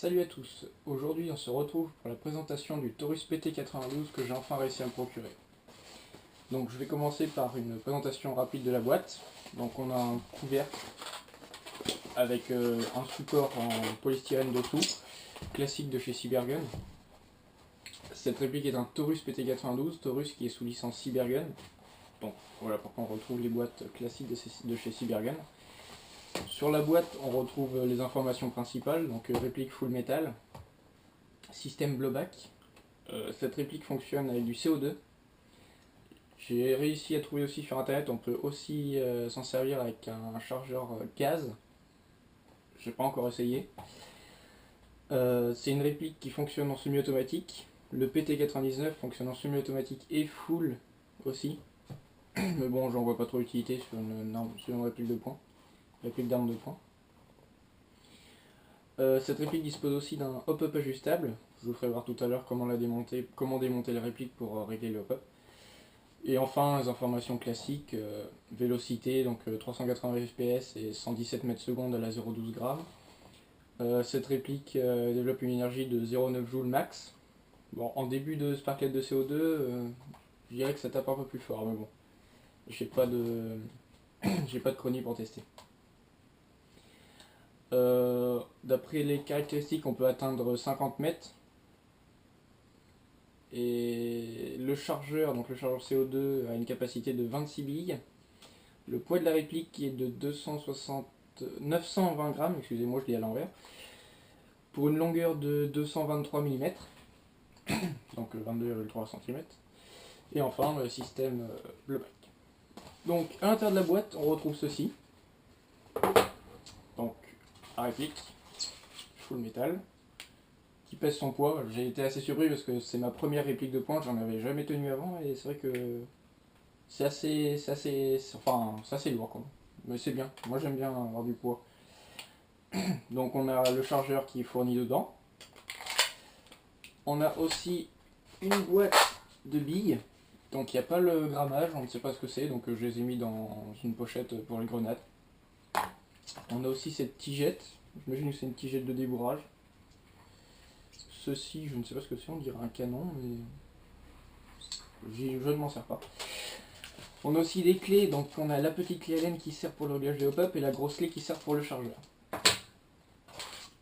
Salut à tous, aujourd'hui on se retrouve pour la présentation du Taurus PT92 que j'ai enfin réussi à me procurer. Donc je vais commencer par une présentation rapide de la boîte. Donc on a un couvercle avec un support en polystyrène dessous, classique de chez Cybergun. Cette réplique est un Taurus PT92, Taurus qui est sous licence Cybergun. Donc voilà pourquoi on retrouve les boîtes classiques de chez Cybergun. Sur la boîte on retrouve les informations principales, donc réplique full metal, système blowback. Cette réplique fonctionne avec du CO2. J'ai réussi à trouver aussi sur internet, on peut aussi s'en servir avec un chargeur gaz. J'ai pas encore essayé. C'est une réplique qui fonctionne en semi-automatique. Le PT99 fonctionne en semi-automatique et full aussi. Mais bon, j'en vois pas trop l'utilité sur une réplique de poing. Réplique d'arme de poing. Cette réplique dispose aussi d'un hop-up ajustable. Je vous ferai voir tout à l'heure comment démonter la réplique pour régler le hop-up. Et enfin, les informations classiques, vélocité, donc 380 fps et 117 mètres secondes à la 0,12 g. Cette réplique développe une énergie de 0,9 joules max. Bon, en début de sparklet de CO2, je dirais que ça tape un peu plus fort, mais bon, j'ai pas de j'ai pas de chronie pour tester. D'après les caractéristiques, on peut atteindre 50 mètres. Et le chargeur, donc le chargeur CO2 a une capacité de 26 billes. Le poids de la réplique qui est de 920 grammes, excusez-moi je l'ai à l'envers, pour une longueur de 223 mm, donc 22,3 cm. Et enfin le système blowback. Donc à l'intérieur de la boîte on retrouve ceci. Donc la réplique, full métal, qui pèse son poids. J'ai été assez surpris parce que c'est ma première réplique de pointe, j'en avais jamais tenu avant et c'est vrai que c'est assez lourd quoi. Mais c'est bien, moi j'aime bien avoir du poids. Donc on a le chargeur qui est fourni dedans. On a aussi une boîte de billes. Donc il n'y a pas le grammage, on ne sait pas ce que c'est, donc je les ai mis dans une pochette pour les grenades. On a aussi cette tigette, j'imagine que c'est une tigette de débourrage. Ceci, je ne sais pas ce que c'est, on dirait un canon, mais je ne m'en sers pas. On a aussi des clés, donc on a la petite clé Allen qui sert pour le réglage des hop-up et la grosse clé qui sert pour le chargeur.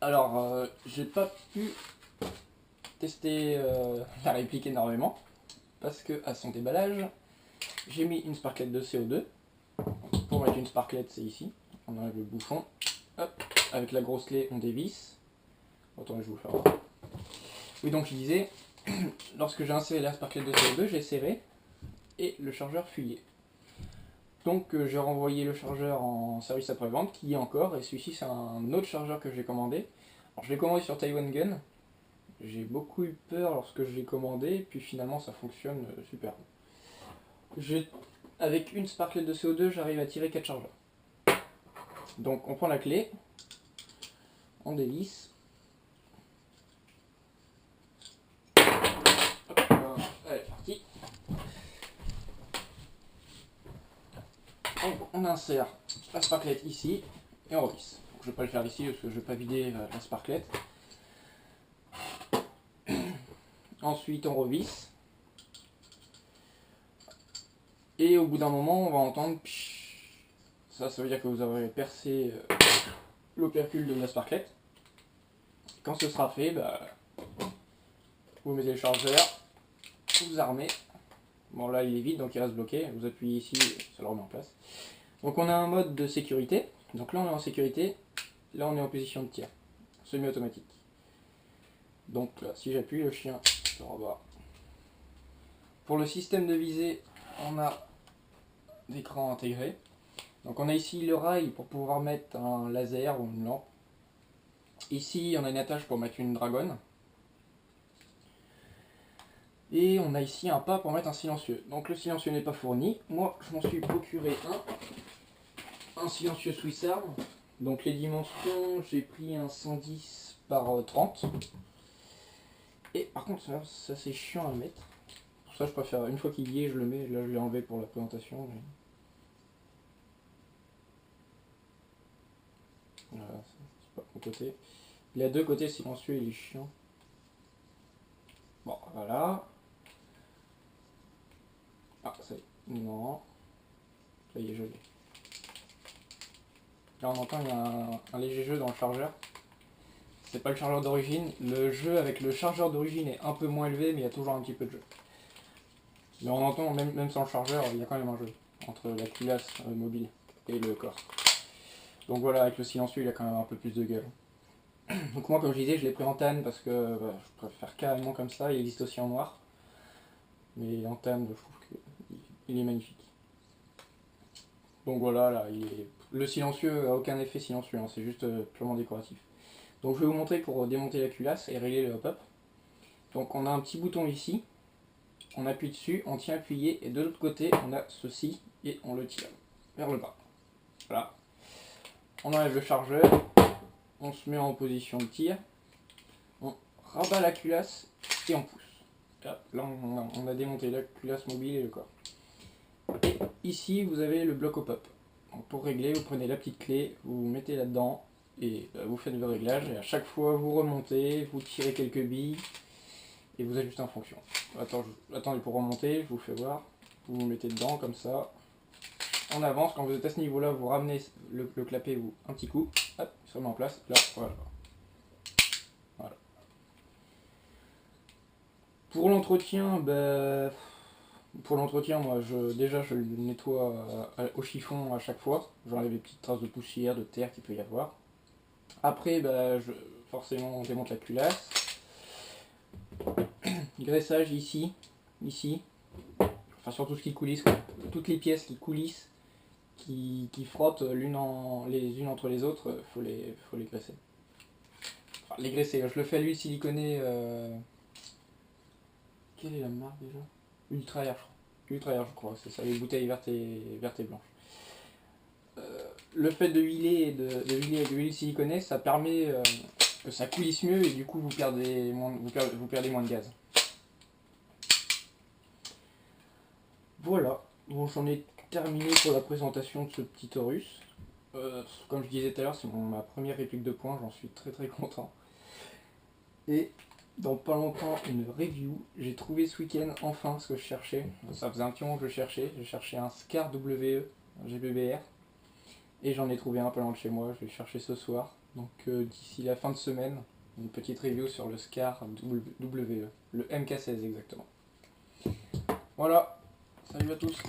Alors, j'ai pas pu tester la réplique énormément, parce que à son déballage, j'ai mis une sparklette de CO2. Pour mettre une sparklette, c'est ici. On enlève le bouchon. Hop, avec la grosse clé, on dévisse. Attendez, je vais vous le faire voir. Oui, donc je disais, lorsque j'ai inséré la sparklette de CO2, j'ai serré et le chargeur fuyait. Donc j'ai renvoyé le chargeur en service après-vente qui y est encore, et celui-ci c'est un autre chargeur que j'ai commandé. Alors je l'ai commandé sur Taiwan Gun. J'ai beaucoup eu peur lorsque je l'ai commandé, puis finalement ça fonctionne super. Avec une sparklet de CO2, j'arrive à tirer 4 chargeurs. Donc on prend la clé, on dévisse. Hop, allez, parti. On insère la sparklet ici et on revisse. Donc, je ne vais pas le faire ici parce que je ne vais pas vider la sparklet. Ensuite on revisse. Et au bout d'un moment on va entendre psh. Ça veut dire que vous avez percé l'opercule de la sparklet. Quand ce sera fait, vous mettez le chargeur, vous armez. Bon là il est vide donc il reste bloqué, vous appuyez ici, ça le remet en place. Donc on a un mode de sécurité, donc là on est en sécurité, là on est en position de tir, semi-automatique. Donc là si j'appuie le chien se rebat. Pour le système de visée, on a l'écran intégré. Donc on a ici le rail pour pouvoir mettre un laser ou une lampe. Ici on a une attache pour mettre une dragonne. Et on a ici un pas pour mettre un silencieux. Donc le silencieux n'est pas fourni. Moi je m'en suis procuré un silencieux Swiss Arm. Donc les dimensions, j'ai pris un 110 par 30. Et par contre ça c'est chiant à mettre. Pour ça je préfère, une fois qu'il y est, je le mets. Là je l'ai enlevé pour la présentation. Mais... voilà, c'est pas mon côté. Il a deux côtés silencieux, il est chiant. Bon, voilà. Ah, ça y est. Non. Ça y est, je l'ai. Là, on entend qu'il y a un léger jeu dans le chargeur. C'est pas le chargeur d'origine. Le jeu avec le chargeur d'origine est un peu moins élevé, mais il y a toujours un petit peu de jeu. Mais on entend, même sans le chargeur, il y a quand même un jeu entre la culasse mobile et le corps. Donc voilà, avec le silencieux, il a quand même un peu plus de gueule. Donc moi, comme je disais, je l'ai pris en tan parce que je préfère carrément comme ça. Il existe aussi en noir. Mais en tan, je trouve qu'il est magnifique. Donc voilà, là, le silencieux a aucun effet silencieux, hein, c'est juste purement décoratif. Donc je vais vous montrer pour démonter la culasse et régler le hop-up. Donc on a un petit bouton ici, on appuie dessus, on tient appuyé, et de l'autre côté on a ceci, et on le tire vers le bas. Voilà. On enlève le chargeur, on se met en position de tir, on rabat la culasse et on pousse. Là on a démonté la culasse mobile et le corps. Et ici vous avez le bloc au pop. Donc pour régler, vous prenez la petite clé, vous mettez là-dedans et vous faites vos réglages. Et à chaque fois vous remontez, vous tirez quelques billes et vous ajustez en fonction. Attendez pour remonter, je vous fais voir. Vous vous mettez dedans comme ça. On avance, quand vous êtes à ce niveau-là, vous ramenez le clapet un petit coup. Hop, il se remet en place. Là, voilà. Pour l'entretien, moi, déjà, je le nettoie au chiffon à chaque fois. J'enlève les petites traces de poussière, de terre qu'il peut y avoir. Après, forcément, on démonte la culasse. Graissage ici. Enfin, surtout ce qui coulisse, quoi. Toutes les pièces qui coulissent, qui frottent les unes entre les autres, faut les graisser. Enfin, les graisser, je le fais à l'huile siliconée. Quelle est la marque déjà? Ultra Air, je crois. Ultra Air, je crois, c'est ça, les bouteilles vertes et blanches. Le fait de huiler avec de l'huile siliconée, ça permet que ça coulisse mieux et du coup vous perdez moins de gaz. Voilà, bon, j'en ai terminé pour la présentation de ce petit Taurus. Comme je disais tout à l'heure, c'est ma première réplique de points, j'en suis très très content. Et dans pas longtemps, une review. J'ai trouvé ce week-end enfin ce que je cherchais. Ça faisait un petit moment que je cherchais. J'ai cherché un Scar WE, un GBBR. Et j'en ai trouvé un pas loin de chez moi. Je vais le chercher ce soir. Donc d'ici la fin de semaine, une petite review sur le Scar WE. Le MK16 exactement. Voilà. Salut à tous.